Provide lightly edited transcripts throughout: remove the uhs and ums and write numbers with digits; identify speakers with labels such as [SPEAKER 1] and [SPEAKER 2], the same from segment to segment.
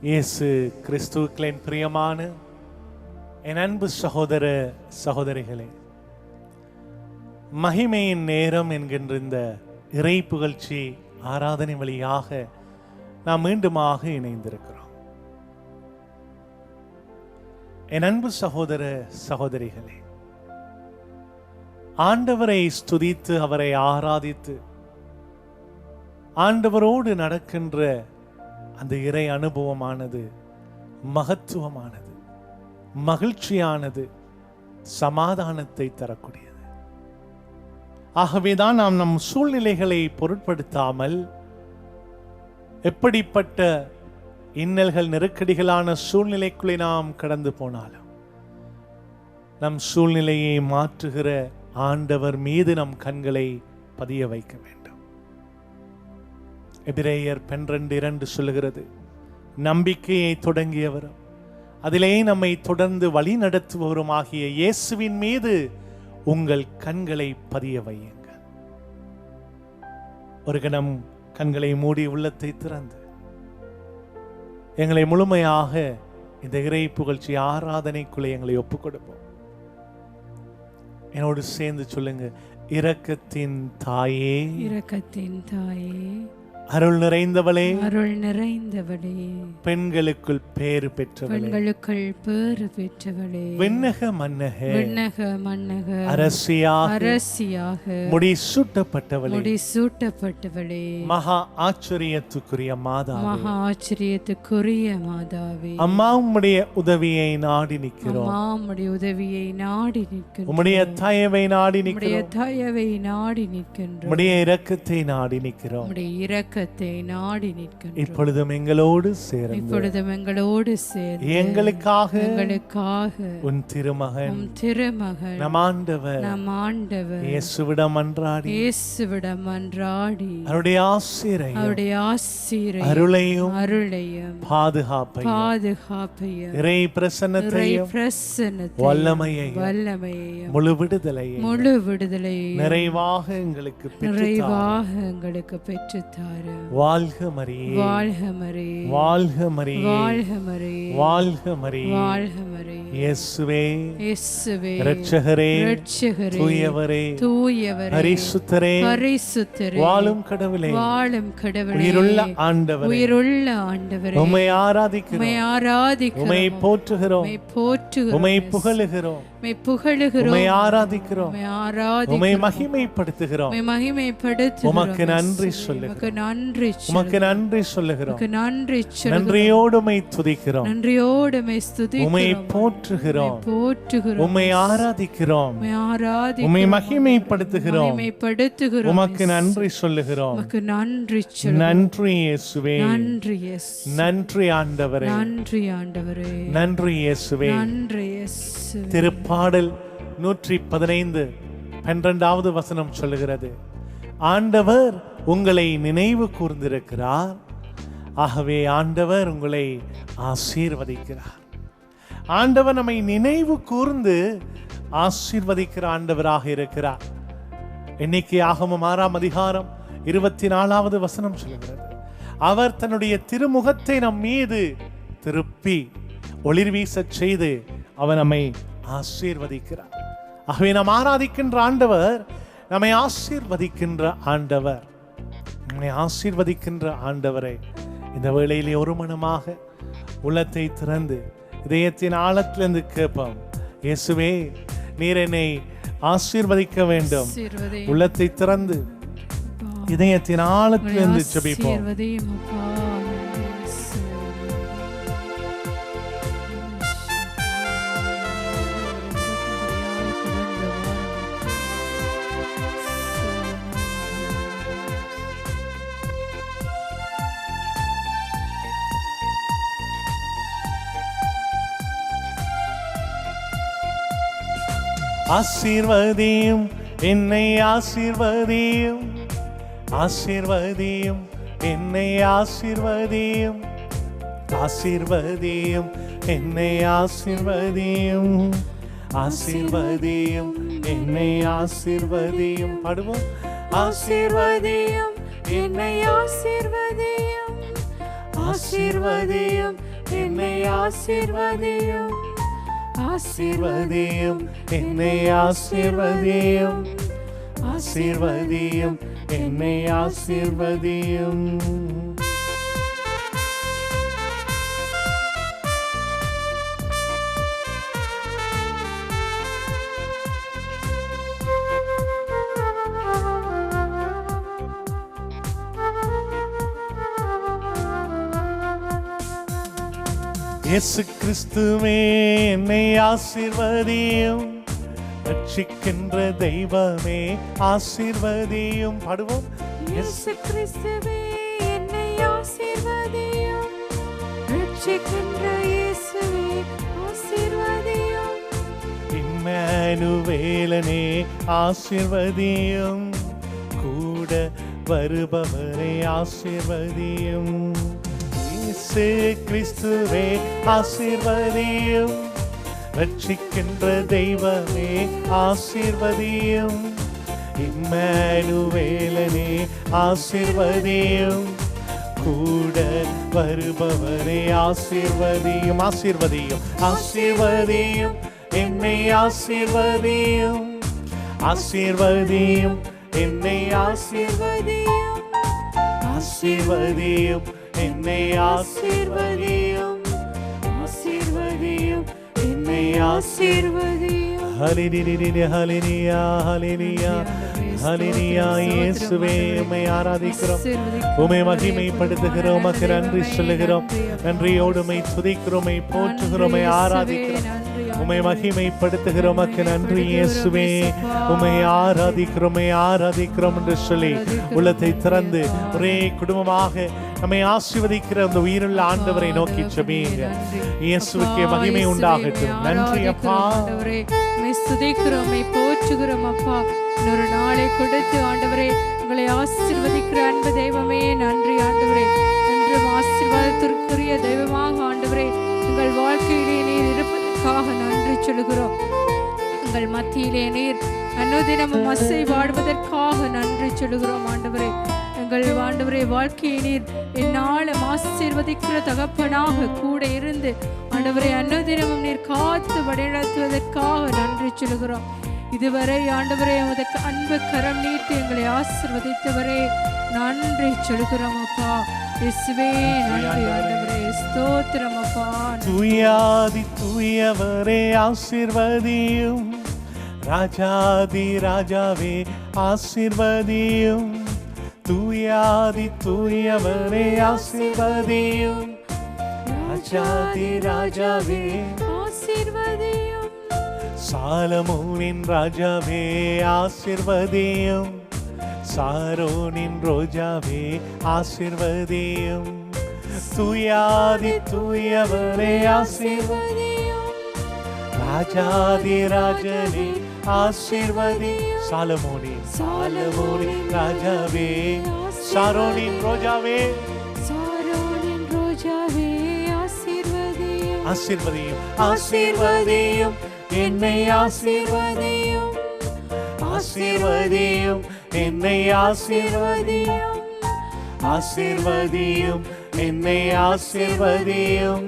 [SPEAKER 1] இயேசு கிறிஸ்துவுக்களின் பிரியமான என் அன்பு சகோதர சகோதரிகளே, மகிமையின் நேரம் என்கின்ற இந்த இறை புகழ்ச்சி ஆராதனை வழியாக நாம் மீண்டுமாக இணைந்திருக்கிறோம். என் அன்பு சகோதர சகோதரிகளே, ஆண்டவரை ஸ்துதித்து அவரை ஆராதித்து ஆண்டவரோடு நடக்கின்ற அந்த இறை அனுபவமானது மகத்துவமானது, மகிழ்ச்சியானது, சமாதானத்தை தரக்கூடியது. ஆகவேதான் நாம் நம் சூழ்நிலைகளை பொருட்படுத்தாமல் எப்படிப்பட்ட இன்னல்கள் நெருக்கடிகளான சூழ்நிலைக்குள்ளே நாம் கடந்து போனாலும் நம் சூழ்நிலையை மாற்றுகிற ஆண்டவர் மீது நம் கண்களை பதிய வைக்க வேண்டும். எபிரேயர் 12:2 சொல்லுகிறது, நம்பிக்கையை தொடங்கியவரும் அதிலே நம்மை தொடர்ந்து வழி நடத்துபவரும் ஆகிய இயேசுவின் மீது உங்கள் கண்களை பதிய வையுங்கள். ஒரு கணம் கண்களை மூடி உள்ளத்தை திறந்து எங்களை முழுமையாக இந்த இறை புகழ்ச்சி ஆராதனைக்குள்ளே எங்களை ஒப்புக் கொடுப்போம். என்னோடு சேர்ந்து சொல்லுங்க, இரக்கத்தின் தாயே,
[SPEAKER 2] இரக்கத்தின் தாயே,
[SPEAKER 1] அருள் நிறைந்தவளே,
[SPEAKER 2] அருள் நிறைந்தவளே,
[SPEAKER 1] பெண்களுக்குள் பேறு பெற்றவளே,
[SPEAKER 2] பெண்களுக்குள் பேறு பெற்றவளே,
[SPEAKER 1] விண்ணக மன்னக,
[SPEAKER 2] விண்ணக மன்னக,
[SPEAKER 1] அரசியாக,
[SPEAKER 2] அரசியாக,
[SPEAKER 1] முடிசூட்டப்பட்டவளே,
[SPEAKER 2] முடிசூட்டப்பட்டவளே,
[SPEAKER 1] மகா ஆச்சரியத்துக்குரிய மாதாவே,
[SPEAKER 2] மகா ஆச்சரியத்துக்குரிய மாதாவே,
[SPEAKER 1] அம்மா உம்முடைய உதவியை நாடி நிற்கிறோம்.
[SPEAKER 2] அம்மா உம்முடைய உதவியை நாடி நிற்கின்றோம்.
[SPEAKER 1] உம்முடைய தயவை நாடி
[SPEAKER 2] உம்முடைய
[SPEAKER 1] நிற்கிறோம்.
[SPEAKER 2] தயவை நாடி நிற்கின்றோம்.
[SPEAKER 1] உம்முடைய இரக்கத்தை நாடி நிற்கிறோம்.
[SPEAKER 2] உம்முடைய இரக்கத்தை நாடி நிற்கின்றோம்.
[SPEAKER 1] இப்பொழுதும் எங்களோடு சேர்ந்து,
[SPEAKER 2] இப்பொழுதும் எங்களோடு சேர்ந்து
[SPEAKER 1] எங்களுக்காக
[SPEAKER 2] உன்
[SPEAKER 1] திருமகன்,
[SPEAKER 2] உம் திருமகன்,
[SPEAKER 1] நம் ஆண்டவர்,
[SPEAKER 2] நம் ஆண்டவர்
[SPEAKER 1] இயேசுவிடம் மன்றாடி,
[SPEAKER 2] இயேசுவிடம் மன்றாடி
[SPEAKER 1] அவருடைய ஆசீரையும்,
[SPEAKER 2] அவருடைய ஆசீரை,
[SPEAKER 1] அருளையும்,
[SPEAKER 2] அருளையும்,
[SPEAKER 1] பாதுகாப்பையும்,
[SPEAKER 2] பாதுகாப்பையும்,
[SPEAKER 1] இறை பிரசன்னத்தையும்,
[SPEAKER 2] பிரசன்னத்தையும்,
[SPEAKER 1] வல்லமையையும்,
[SPEAKER 2] வல்லமையையும்,
[SPEAKER 1] முழு விடுதலையும்,
[SPEAKER 2] முழு விடுதலையும்
[SPEAKER 1] நிறைவாக எங்களுக்கு
[SPEAKER 2] நிறைவாக எங்களுக்கு பெற்றுத்தாரு.
[SPEAKER 1] வாழ்க மரியே,
[SPEAKER 2] வாழ்க மரியே,
[SPEAKER 1] வாழ்க மரியே,
[SPEAKER 2] வாழ்க மரியே,
[SPEAKER 1] வாழ்க மரியே,
[SPEAKER 2] வாழ்க மரியே,
[SPEAKER 1] இயேசுவே,
[SPEAKER 2] இயேசுவே,
[SPEAKER 1] இரட்சகரே,
[SPEAKER 2] இரட்சகரே,
[SPEAKER 1] தூயவரே,
[SPEAKER 2] தூயவரே,
[SPEAKER 1] பரிசுத்தரே,
[SPEAKER 2] பரிசுத்தரே,
[SPEAKER 1] வாழும் கடவுளே,
[SPEAKER 2] வாழும் கடவுளே,
[SPEAKER 1] உயிருள்ள ஆண்டவரே,
[SPEAKER 2] உயிருள்ள ஆண்டவரே,
[SPEAKER 1] உம்மை ஆராதிக்கிறோம்,
[SPEAKER 2] உம்மை ஆராதிக்கிறோம்,
[SPEAKER 1] உம்மை போற்றுகிறோம்,
[SPEAKER 2] உம்மை போற்றுகிறோம்,
[SPEAKER 1] உம்மை புகழுகிறோம்,
[SPEAKER 2] உம்மை புகழுகிறோம்,
[SPEAKER 1] உம்மை ஆராதிக்கிறோம்,
[SPEAKER 2] உம்மை ஆராதிக்கிறோம்,
[SPEAKER 1] உம்மை மகிமைப்படுத்துகிறோம்,
[SPEAKER 2] உம்மை மகிமைப்படுத்துகிறோம்,
[SPEAKER 1] உமக்கு நன்றி சொல்லுகிறோம்,
[SPEAKER 2] உமக்கு நன்றி
[SPEAKER 1] உமக்கு நன்றி சொல்லுகிறோம்,
[SPEAKER 2] உமக்கு நன்றி சொல்லுகிறோம்,
[SPEAKER 1] நன்றியோடு உம்மை துதிக்கிறோம்,
[SPEAKER 2] நன்றியோடு உம்மை ஸ்துதிக்கிறோம்,
[SPEAKER 1] உம்மை போற்றுகிறோம்,
[SPEAKER 2] போற்றுகிறோம்,
[SPEAKER 1] உம்மை ஆராதிக்கிறோம்,
[SPEAKER 2] உம்மை ஆராதிக்கிறோம்,
[SPEAKER 1] உம்மை மகிமைப்படுத்துகிறோம்,
[SPEAKER 2] மகிமைப்படுத்துகிறோம்,
[SPEAKER 1] உமக்கு நன்றி சொல்லுகிறோம்.
[SPEAKER 2] உமக்கு நன்றி சொல்லுகிறோம்.
[SPEAKER 1] நன்றி இயேசுவே,
[SPEAKER 2] நன்றி இயேசு,
[SPEAKER 1] நன்றி ஆண்டவரே,
[SPEAKER 2] நன்றி ஆண்டவரே,
[SPEAKER 1] நன்றி இயேசுவே.
[SPEAKER 2] நன்றி இயேசுவே.
[SPEAKER 1] திருப்பாடல் 115 12வது வசனம் சொல்லுகிறது, ஆண்டவர் உங்களை நினைவு கூர்ந்திருக்கிறார், ஆகவே ஆண்டவர் உங்களை ஆசீர்வதிக்கிறார். ஆண்டவர் நம்மை நினைவு கூர்ந்து ஆசீர்வதிக்கிற ஆண்டவராக இருக்கிறார். இன்னைக்கு ஆகமம் 6ஆம் அதிகாரம் 24வது வசனம் சொல்லுகிறது, அவர் தன்னுடைய திருமுகத்தை நம் மீது திருப்பி ஒளிர் வீசச் செய்து அவர் நம்மை ஆசீர்வதிக்கிறார். ஆகவே நாம் ஆராதிக்கின்ற ஆண்டவர் நம்மை ஆசீர்வதிக்கின்ற ஆண்டவர். நம்மை ஆசீர்வதிக்கின்ற ஆண்டவரை இந்த வேளையிலே ஒரு மனமாக உள்ளத்தை திறந்து இதயத்தின் ஆழத்திலிருந்து கேட்போம், இயேசுவே நீர் என்னை ஆசீர்வதிக்க வேண்டும். உள்ளத்தை திறந்து இதயத்தின் ஆழத்திலிருந்து ஜெபிப்போம். ஆசீர்வதியும் என்னை ஆசீர்வதியும், ஆசீர்வதியும் என்னை ஆசீர்வதியும், ஆசீர்வதியும் என்னை ஆசீர்வதியும், ஆசீர்வதியும் என்னை ஆசீர்வதியும். பாடுவோம், ஆசீர்வதியும் என்னை ஆசீர்வதியும், ஆசீர்வதியும் என்னை ஆசீர்வதியும், ஆசீர்வதியும் என்னை ஆசீர்வதியும், ஆசீர்வதியும் என்னை ஆசீர்வதியும். இயேசு கிறிஸ்துவே என்னை ஆசீர்வதியும், ரட்சிக்கின்ற தெய்வமே ஆசீர்வதியும். பாடுவோம்.
[SPEAKER 2] இயேசு கிறிஸ்துவே என்னை ஆசீர்வதியும், ரட்சிக்கின்ற இயேசுவே ஆசீர்வதியும்.
[SPEAKER 1] இம்மானுவேலனே ஆசீர்வதியும், கூட வருபவரே ஆசீர்வதியும். இயேசு கிறிஸ்துவே ஆசீர்வதியும், ரட்சிக்கின்ற தெய்வமே ஆசீர்வதியும். இம்மானுவேலனே ஆசீர்வதியும், கூட வருபவரே ஆசீர்வதியும். ஆசீர்வதியும், ஆசீர்வதியும் என்னை ஆசீர்வதியும், ஆசீர்வதியும் என்னை ஆசீர்வதியும், ஆசீர்வதியும் என்னை ஆசீர்வதியும், ஆசீர்வதியும் என்னை ஆசீர்வதியும். ஹல்லேலூயா ஹல்லேலூயா ஹல்லேலூயா ஹல்லேலூயா. இயேசுவே உம்மை ஆராதிக்கிறோம், உம்மை மகிமைப்படுத்துகிறோம், உமக்கு நன்றி சொல்லுகிறோம். நன்றியோடு உம்மை துதிக்கிறோம், உம்மை போற்றுகிறோம், உம்மை ஆராதிக்கிறோம், உம்மை மகிமைப்படுத்துகிறோம். உமக்கு நன்றி இயேசுவே, உம்மை ஆராதிக்கிறோம், உம்மை ஆராதிக்கிறோம் என்று சொல்லி உள்ளத்தை திறந்து ஒரே குடும்பமாக நம்மை ஆசீர்வதிக்கிற அந்த உயிருள்ள ஆண்டவரை நோக்கி ஜெபியுங்க. இயேசுவுக்கே மகிமை உண்டாகட்டும். நன்றி அப்பா,
[SPEAKER 2] ஸ்துதிக்கிறோம், போற்றுகிறோம் அப்பா. இன்னொரு நாளை கொடுத்து ஆண்டவரே உங்களை ஆசீர்வதிக்கிற அன்பு தெய்வமே நன்றி ஆண்டவரே. என்றும் ஆசீர்வாதத்திற்குரிய தெய்வமாக ஆண்டவரே உங்கள் வாழ்க்கையிலே நீர் இருப்பதற்காக நன்றி சொல்கிறோம். உங்கள் மத்தியிலே நீர் அனுதினமும் அசைவாடுவதற்காக நன்றி சொல்கிறோம் ஆண்டவரே. எங்கள் ஆண்டவரே வாழ்க்கையை நீர் என்னாலும் ஆசீர்வதிக்கிற தகப்பனாக கூட இருந்து ஆண்டவரே அனுதினமும் நீர் காத்து வழிநடத்துவதற்காக நன்றி சொல்கிறோம். இதுவரை ஆண்டவரே உமக்கு அன்பு கரம் நீட்டி எங்களை ஆசீர்வதித்தவரே நன்றி சொல்கிறோம் அப்பா. இயேசுவே நன்றி ஆண்டவரே, ஸ்தோத்திரம் அப்பா.
[SPEAKER 1] தூயாதி தூயவரே ஆசீர்வதியும், ராஜாதி ராஜாவே ஆசீர்வதியும். தூயாதி தூயவரே ஆசீர்வதியும், ராஜாதி ராஜாவே
[SPEAKER 2] ஆசீர்வதியும்.
[SPEAKER 1] சாலமோனின் ராஜாவே ஆசீர்வதியும், சாரோனின் ரோஜாவே ஆசீர்வதியும். தூயாதி தூயவரே ஆசீர்வதியும், ராஜாதி ராஜனே ஆசீர்வதியும். சாலமோனின் ராஜாவே, சாரோனின் ரோஜாவே,
[SPEAKER 2] சாரோனின் ரோஜாவே ஆசீர்வதியும்.
[SPEAKER 1] ஆசீர்வதியும், ஆசீர்வதியும் என்னை ஆசீர்வதியும், ஆசீர்வதியும் என்னை ஆசீர்வதியும், ஆசீர்வதியும் என்னை ஆசீர்வதியும்,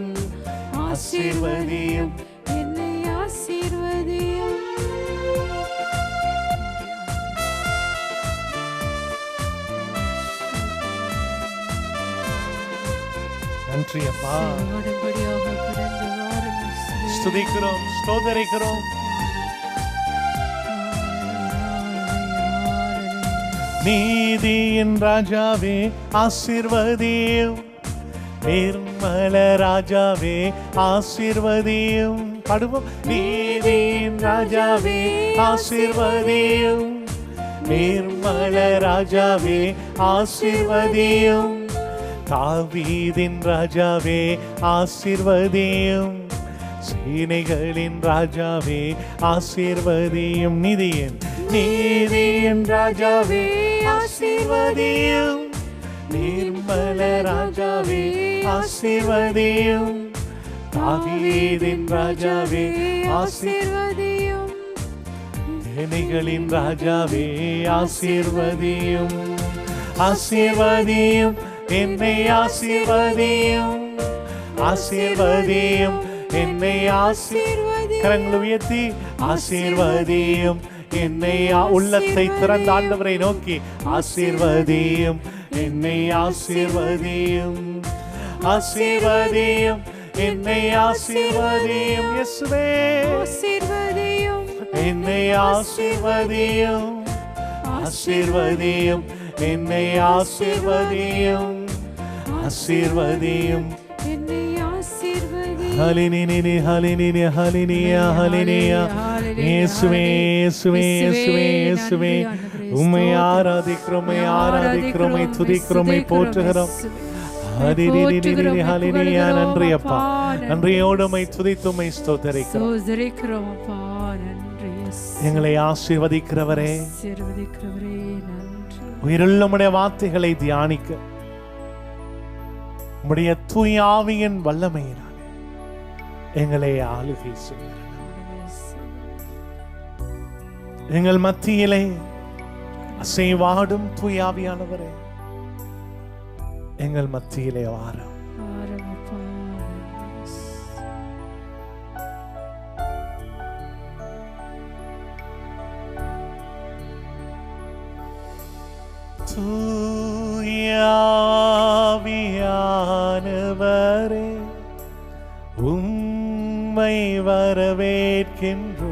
[SPEAKER 1] ஆசீர்வதியும்
[SPEAKER 2] என்னை ஆசீர்வதியும்.
[SPEAKER 1] நன்றி அப்பா.
[SPEAKER 2] உடன்படியாக கடந்து வாரும் இயேசுவே.
[SPEAKER 1] ஸ்துதிக்கிறோம், ஸ்தோத்தரிக்கிறோம். நீதியின் ராஜாவே ஆசீர்வதியும், நிர்மல ராஜாவே ஆசீர்வதியும். பாடுவோம். நீதியின் ராஜாவே ஆசீர்வதியும், நிர்மல ராஜாவே ஆசீர்வதியும். தாவீதின் ராஜாவே ஆசீர்வதியும், சேனைகளின் ராஜாவே ஆசீர்வதியும். நீதியின் ராஜாவே ஆசீர்வதியும், நிர்மல ராஜாவே ஆசீர்வதியும். தாவீதின் ராஜாவே
[SPEAKER 2] ஆசீர்வதியும்.
[SPEAKER 1] சேனைகளின் ராஜாவே ஆசீர்வதியும். ஆசீர்வதியும் என்னை ஆசீர்வதியும், ஆசீர்வதியும் என்னை கரங்களை உயர்த்தி ஆசீர்வதியும் என்னை. உள்ளத்தை திறந்த ஆண்டவரை நோக்கி ஆசீர்வதியும் என்னை, ஆசீர்வதியும், ஆசீர்வதியும் என்னை, ஆசீர்வதியும் இயேசுவே,
[SPEAKER 2] ஆசீர்வதியும்
[SPEAKER 1] என்னை ஆசீர்வதியும், ஆசீர்வதியும் என்னை, ஆசீர்வதியும், ஆசீர்வதியும்
[SPEAKER 2] என்னை ஆசீர்வதியும்.
[SPEAKER 1] ஹல்லேலூயா ஹல்லேலூயா ஹல்லேலூயா ஹல்லேலூயா. இயேசுவே இயேசுவே இயேசுவே இயேசுவே உம்மை ஆராதிக்கிறோம், உம்மை ஆராதிக்கிறோம், உம்மை துதிக்கிறோம், உம்மை போற்றுகிறோம். ஹல்லேலூயா ஹல்லேலூயா. நன்றி அப்பா, நன்றியோடு உம்மை துதித்து உம்மை ஸ்தோத்திரிக்கிறோம்.
[SPEAKER 2] அப்பா நன்றி.
[SPEAKER 1] எங்களை ஆசீர்வதிக்கிறவரே,
[SPEAKER 2] ஆசீர்வதிக்கிறவரே நன்றி.
[SPEAKER 1] உயிருள்ள உம்முடைய வார்த்தைகளை தியானிக்க உம்முடைய தூய ஆவியின் வல்லமையினாலே எங்களை ஆளுகை செய்கிறார். எங்கள் மத்தியிலே அசைவாடும் தூய ஆவியானவரே, எங்கள் மத்தியிலே வாரும். தூயாவியானவரே, உம்மை வரவேற்கின்றோம்.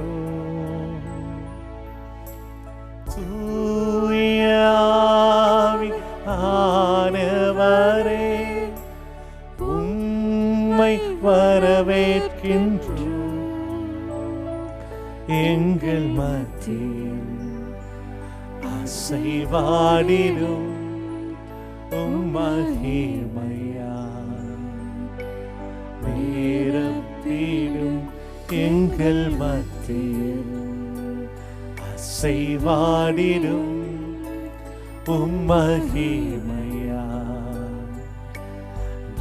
[SPEAKER 1] தூயாவியானவரே, உம்மை வரவேற்கின்றோம். எங்கள் மத்தியில் அசைவாடிடும் மகிமையா நிரப்பிடும். எங்கள் மத்தியில் அசைவாடிடும் மகிமையா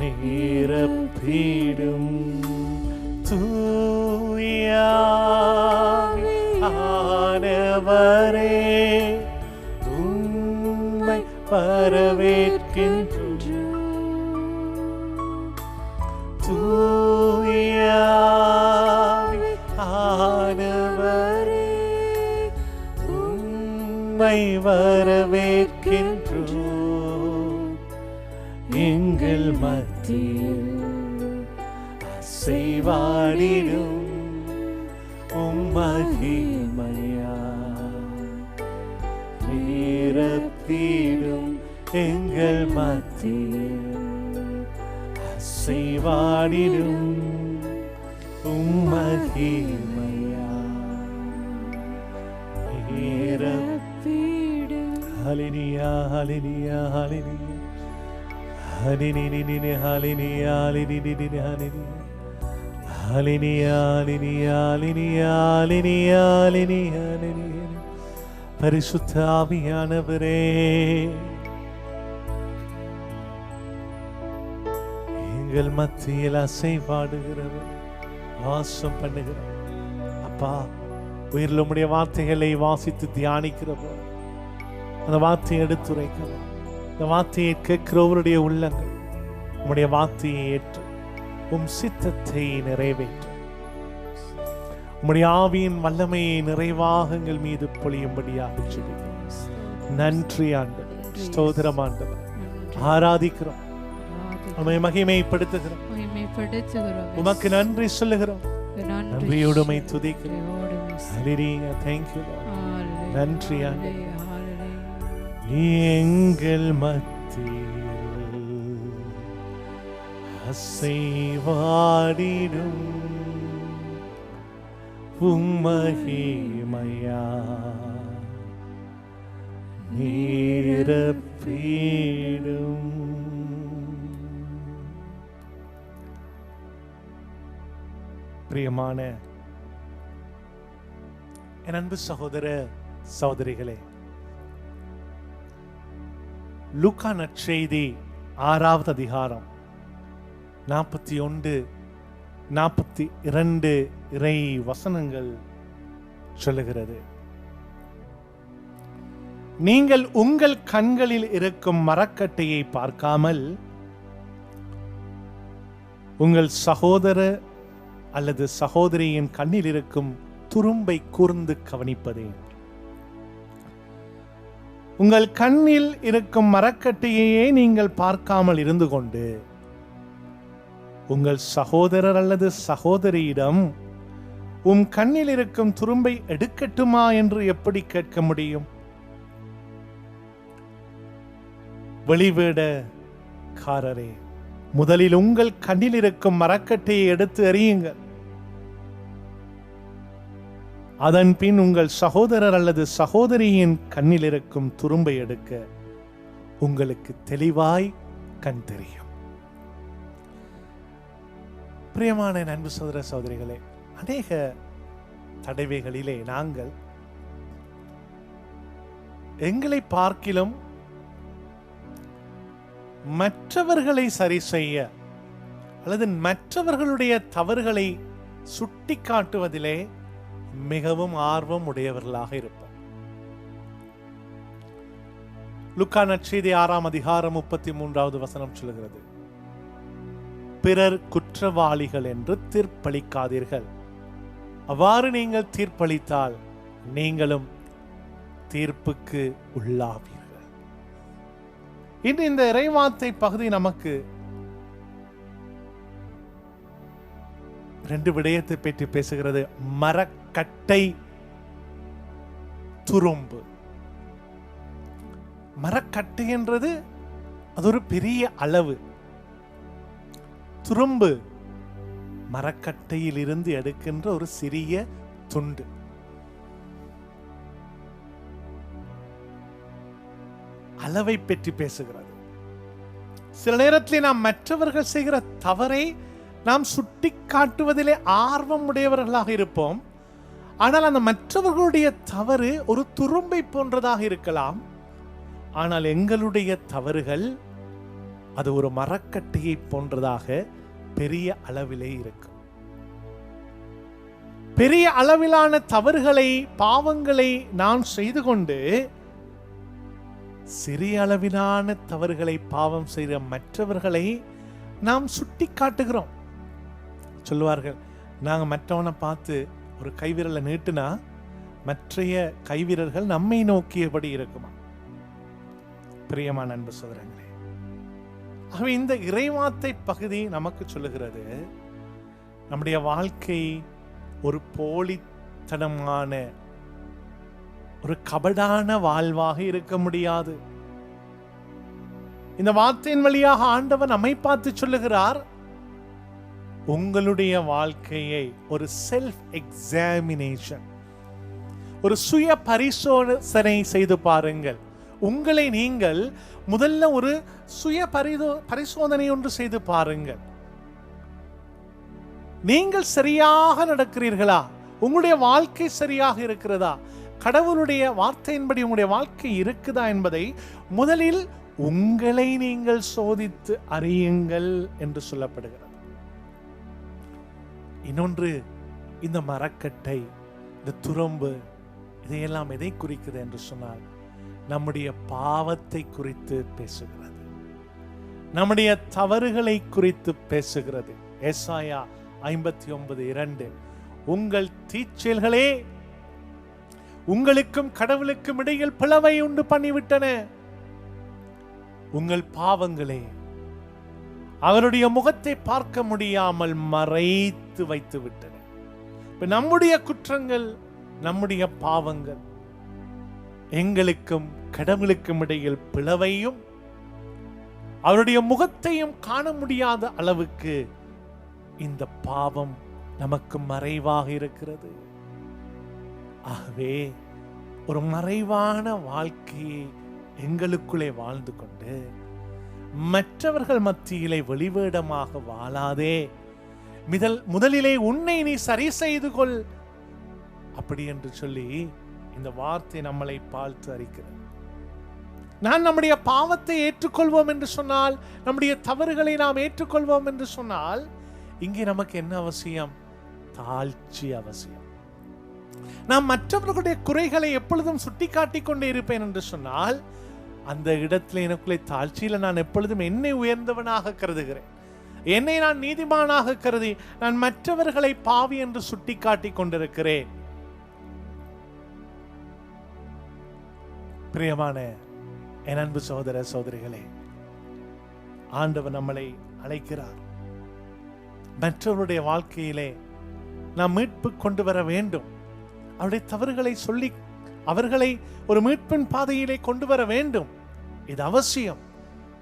[SPEAKER 1] நிரப்பிடும். தூயாவியானவரே, உம்மை வரவேற்கின்றோம். தூயாவியானவரே, உம்மை வரவேற்கின்றோம். எங்கள் மத்தியில் அசைவாடிடும் மகிமையா நிரப்பிடும். எங்கள் மத்தியில் அசைவாடிடும் மகிமையா நிரப்பிடும். ஹல்லேலூயா ஹல்லேலூயா ஹல்லேலூயா ஹல்லேலூயா ஹல்லேலூயா ஹல்லேலூயா ஹல்லேலூயா ஹல்லேலூயா ஹல்லேலூயா ஹல்லேலூயா. பரிசுத்த ஆவியானவரே, எங்கள் மத்தியில் அசைவாடுகிறவர், வாசம் பண்ணுகிறவர். அப்பா, உயிரில் உம்முடைய வார்த்தைகளை வாசித்து தியானிக்கிறவர், அந்த வார்த்தையை எடுத்துரைக்கிறவர், அந்த வார்த்தையை கேட்கிறவருடைய உள்ளங்கள் உம்முடைய வார்த்தையை ஏற்று உம் சித்தத்தை நிறைவேற்று. உம்முடைய ஆவியின் வல்லமையை நிறைவாக எங்கள் மீது பொழியும்படியாக ஜெபிக்கிறோம். நன்றி ஆண்டவர், ஸ்தோத்திரம் ஆண்டவர், ஆராதிக்கிறோம், உம்மை மகிமைப்படுத்துகிறோம், உமக்கு நன்றி சொல்லுகிறோம், நன்றியோடு உம்மை துதிக்கிறோம். ஹல்லேலூயா, thank you Lord. நன்றி ஆண்டவர். எங்கள் மத்தியில் அசைவாடிடும் மகிமையா நிரப்பிடும். பிரியமான என் அன்பு சகோதர சகோதரிகளே, லூக்கா நற்செய்தி 6வது அதிகாரம் 41, 42 இறை வசனங்கள் சொல்லுகிறது. நீங்கள் உங்கள் கண்களில் இருக்கும் மரக்கட்டையை பார்க்காமல் உங்கள் சகோதர அல்லது சகோதரியின் கண்ணில் இருக்கும் துரும்பை கூர்ந்து கவனிப்பதே. உங்கள் கண்ணில் இருக்கும் மரக்கட்டையே நீங்கள் பார்க்காமல் இருந்து கொண்டு உங்கள் சகோதரர் அல்லது சகோதரியிடம் உம் கண்ணில் இருக்கும் துரும்பை எடுக்கட்டுமா என்று எப்படி கேட்க முடியும்? வெளிவேடக்காரரே, முதலில் உங்கள் கண்ணில் இருக்கும் மரக்கட்டையை எடுத்து எறியுங்கள். அதன் பின் உங்கள் சகோதரர் அல்லது சகோதரியின் கண்ணில் இருக்கும் துரும்பை எடுக்க உங்களுக்கு தெளிவாய் கண் தெரியும். பிரியமான அன்பு சகோதர சகோதரிகளே, அநேக தடவைகளிலே நாங்கள் எங்களை பார்க்கிலும் மற்றவர்களை சரி செய்ய அல்லது மற்றவர்களுடைய தவறுகளை சுட்டி காட்டுவதிலே மிகவும் ஆர்வம் உடையவர்களாக இருப்போம். லூக்கா நற்செய்தி 6ஆம் அதிகாரம் 33வது வசனம் சொல்கிறது, பிறர் குற்றவாளிகள் என்று தீர்ப்பளிக்காதீர்கள். அவ்வாறு நீங்கள் தீர்ப்பளித்தால் நீங்களும் தீர்ப்புக்கு உள்ளாவீர்கள். இன்று இந்த இறைவார்த்தை பகுதி நமக்கு ரெண்டு விடயத்தை பற்றி பேசுகிறது. மரக்கட்டை, துரும்பு. மரக்கட்டை என்றது அது ஒரு பெரிய அளவு. துரும்பு மரக்கட்டையில் இருந்து எடுக்கின்ற ஒரு சிறிய துண்டு. அளவை பற்றி பேசுகிறது. சில நேரத்தில் நாம் மற்றவர்கள் செய்கிற தவறை நாம் சுட்டி காட்டுவதிலே ஆர்வம் உடையவர்களாக இருப்போம். ஆனால் அந்த மற்றவர்களுடைய தவறு ஒரு துரும்பை போன்றதாக இருக்கலாம். ஆனால் எங்களுடைய தவறுகள் அது ஒரு மரக்கட்டையை போன்றதாக பெரிய அளவிலே இருக்கும். பெரிய அளவிலான தவறுகளை, பாவங்களை நான் செய்து கொண்டு சிறிய அளவிலான தவறுகளை, பாவம் செய்த மற்றவர்களை நாம் சுட்டி காட்டுகிறோம். சொல்லுவார்கள், நாங்க மற்றவனை பார்த்து ஒரு கைவிரலை நீட்டுனா மற்றைய கைவிரல்கள் நம்மை நோக்கியபடி இருக்குமா? பிரியமான அன்பு சகோதரங்களே, ஆகவே இந்த இறைவார்த்தை பகுதி நமக்கு சொல்லுகிறது, நம்முடைய வாழ்க்கை ஒரு போலித்தனமான, ஒரு கபடான வாழ்வாக இருக்க முடியாது. இந்த வார்த்தையின் வழியாக ஆண்டவர் நம்மை பார்த்து சொல்லுகிறார், உங்களுடைய வாழ்க்கையை ஒரு செல்ஃப் எக்ஸாமினேஷன், ஒரு சுய பரிசோதனை செய்து பாருங்கள். உங்களை நீங்கள் முதல்ல ஒரு சுய பரிசோதனை ஒன்று செய்து பாருங்கள். நீங்கள் சரியாக நடக்கிறீர்களா? உங்களுடைய வாழ்க்கை சரியாக இருக்கிறதா? கடவுளுடைய வார்த்தையின்படி உங்களுடைய வாழ்க்கை இருக்குதா என்பதை முதலில் உங்களை நீங்கள் சோதித்து அறியுங்கள் என்று சொல்லப்படுகிறது. இன்னொன்று, இந்த மரக்கட்டை, இந்த துரும்பு, இதையெல்லாம் எதை குறிக்குது என்று சொன்னால் நம்முடைய பாவத்தை குறித்து பேசுகிறது, நம்முடைய தவறுகளை குறித்து பேசுகிறது. ஏசாயா 59:2, உங்கள் தீச்செயல்களே உங்களுக்கும் கடவுளுக்கும் இடையில் பிளவை உண்டு பண்ணிவிட்டன. உங்கள் பாவங்களே அவருடைய முகத்தை பார்க்க முடியாமல் மறைத்து வைத்து விட்டன. நம்முடைய குற்றங்கள், நம்முடைய பாவங்கள் எங்களுக்கும் கடவுளுக்கும் இடையில் பிளவையும் அவருடைய முகத்தையும் காண முடியாத அளவுக்கு இந்த பாவம் நமக்கு மறைவாக இருக்கிறது. ஆகவே ஒரு மறைவான வாழ்க்கையை எங்களுக்குள்ளே வாழ்ந்து கொண்டு மற்றவர்கள் மத்தியிலே வெளிவேடமாக வாழாதே. முதலிலே உன்னை நீ சரி செய்து கொள், அப்படி என்று சொல்லி இந்த வார்த்தை நம்மளை பார்த்து அறிக்கிறது. நான் நம்முடைய பாவத்தை ஏற்றுக்கொள்வோம் என்று சொன்னால், நம்முடைய தவறுகளை நாம் ஏற்றுக்கொள்வோம் என்று சொன்னால், இங்கே நமக்கு என்ன அவசியம்? தாழ்ச்சி அவசியம். நான் மற்றவர்களுடைய குறைகளை எப்பொழுதும் சுட்டிக்காட்டிக் கொண்டே இருப்பேன் என்று சொன்னால், அந்த இடத்துல எனக்குள்ளே தாழ்ச்சியில நான் எப்பொழுதும் என்னை உயர்ந்தவனாக கருதுகிறேன். என்னை நான் நீதிமானாக கருதி நான் மற்றவர்களை பாவி என்று சுட்டிக்காட்டிக் கொண்டிருக்கிறேன். பிரியமான என் அன்பு சகோதர சகோதரிகளே, ஆண்டவர் நம்மளை அழைக்கிறார். மற்றவருடைய வாழ்க்கையிலே நாம் மீட்பு கொண்டு வர வேண்டும். அவருடைய தவறுகளை சொல்லி அவர்களை ஒரு மீட்பின் பாதையிலே கொண்டு வர வேண்டும். இது அவசியம்.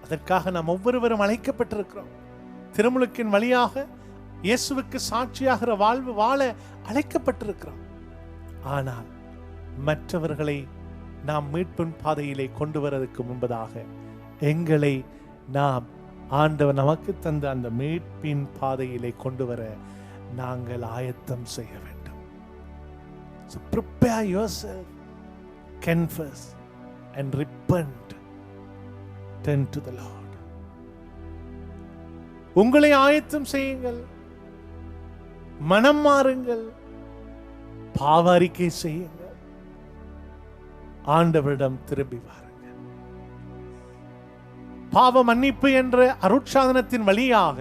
[SPEAKER 1] அதற்காக நாம் ஒவ்வொருவரும் அழைக்கப்பட்டிருக்கிறோம். திருமுழுக்கின் வழியாக இயேசுவுக்கு சாட்சியாகிற வாழ்வு வாழ அழைக்கப்பட்டிருக்கிறோம். ஆனால் மற்றவர்களை நாம் மீட்பின் பாதையிலே கொண்டு வரதுக்கு முன்பதாக எங்களை நாம் ஆண்டவர் நமக்கு தந்த அந்த மீட்பின் பாதையிலே கொண்டு வர நாங்கள் ஆயத்தம் செய்ய வேண்டும். So prepare yourself, confess and repent. Turn to the Lord. உங்களை ஆயத்தம் செய்யுங்கள், மனம் மாறுங்கள், பாவ அறிக்கை செய்யுங்கள், ஆண்டவரிடம் திரும்பி வாருங்கள். பாவ மன்னிப்பு என்ற அருட்சாதனத்தின் வழியாக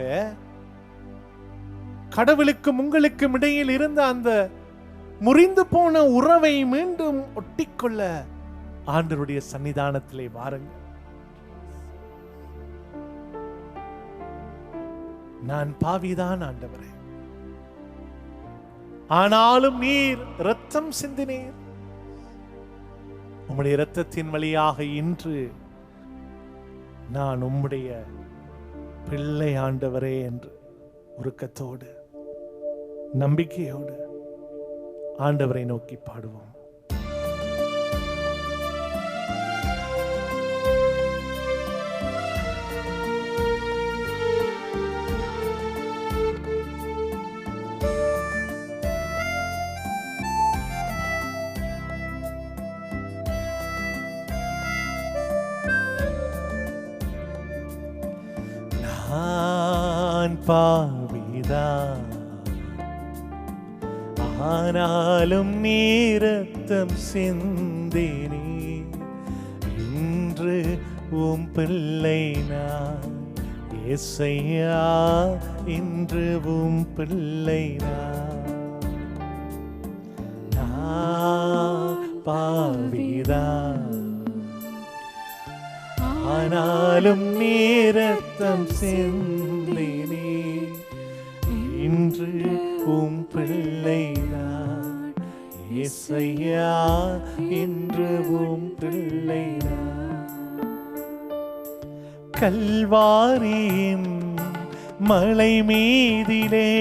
[SPEAKER 1] கடவுளுக்கும் உங்களுக்கும் இடையில் இருந்த அந்த முறிந்து போன உறவை மீண்டும் ஒட்டிக்கொள்ள ஆண்டவருடைய சன்னிதானத்திலே வாருங்கள். நான் பாவிதான் ஆண்டவரே, ஆனாலும் நீர் இரத்தம் சிந்தினீர். உம்முடைய இரத்தத்தின் வழியாக இன்று நான் உம்முடைய பிள்ளை ஆண்டவரே என்று உருக்கத்தோடு நம்பிக்கையோடு ஆண்டவரை நோக்கி பாடுவோம். நான் பாவிதான், ஆனாலும் நீர் இரத்தம் சிந்தினீர். இன்று உம் பிள்ளை நான் இயேசையா, இன்று உம் பிள்ளை நான் பாவிதான், ஆனாலும் நீர் இரத்தம் சிந்தினீர். இன்று உம் பிள்ளை நான் இயேசையா, இன்று உம் பிள்ளை நான். கல்வாரியின் மலை மீதிலே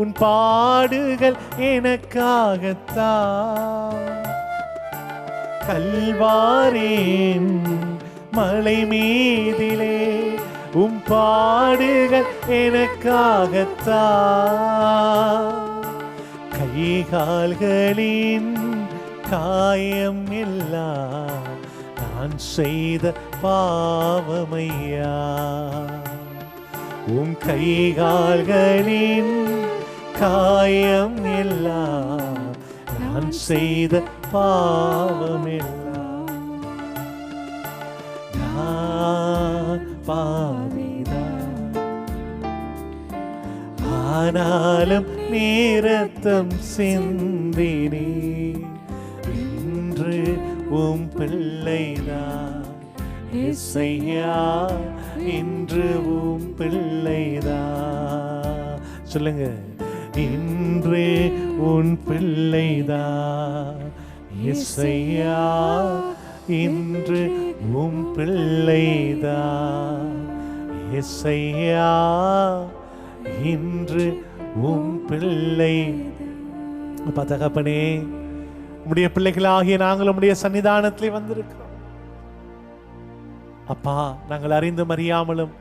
[SPEAKER 1] உன் பாடுகள் எனக்காகத்தான். கல்வாரியின் மலை மீதிலே உம் பாடுகள் எனக்காகத்தான். கைகால்களின் காயம் எல்லாம் நான் செய்த பாவமையா. உம் கைகால்களின் காயம் எல்லாம் நான் செய்த பாவமெல்லாம். பாவிதான், ஆனாலும் நீர் இரத்தம் சிந்தினீர். இன்று உம் பிள்ளைதான் இயேசையா, இன்று உம் பிள்ளைதான். சொல்லுங்க, இன்று உன் பிள்ளைதான் இயேசையா, இன்று உம் பிள்ளைதான் இயேசையா, இன்று உம் பிள்ளை. அப்பா தகப்பனே, உம்முடைய பிள்ளைகளாகிய நாங்கள் உம்முடைய சன்னிதானத்திலே வந்திருக்கிறோம். அப்பா, நாங்கள் அறிந்தும் அறியாமலும்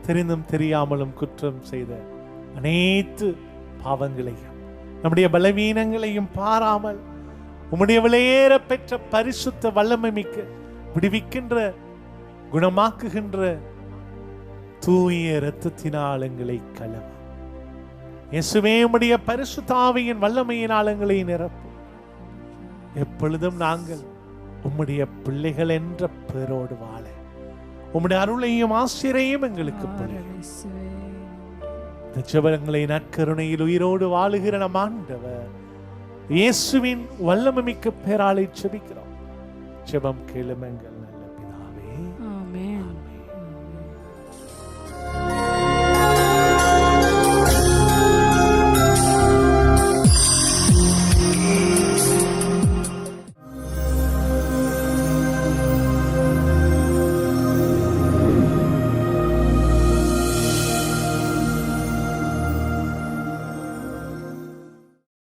[SPEAKER 1] தெரிந்தும் தெரியாமலும் குற்றம் செய்த அனைத்து பாவங்களையும் நம்முடைய பலவீனங்களையும் பாராமல் உம்முடைய விலையேற பெற்ற பரிசுத்த வல்லமை மிக்க விடுவிக்கின்ற குணமாக்குகின்ற தூய இரத்தத்தினால் எங்களை கழுவும். இயேசுவே, உம்முடைய பரிசுத்த ஆவியின் வல்லமையினால் எங்களை நிரப்பும். எப்பொழுதும் நாங்கள் உம்முடைய பிள்ளைகள் என்ற பேரோடு வாழ உம்முடைய அருளையும் ஆசிரியையும் எங்களுக்கு புரியும். இந்த ஜெபங்களை நற்கருணையில் உயிரோடு வாழுகிற நம் ஆண்டவர் இயேசுவின் வல்லமைமிக்க பேராலை ஜெபிக்கிறோம். ஜெபம் கேளும் எங்கள் நல்ல பிதாவே.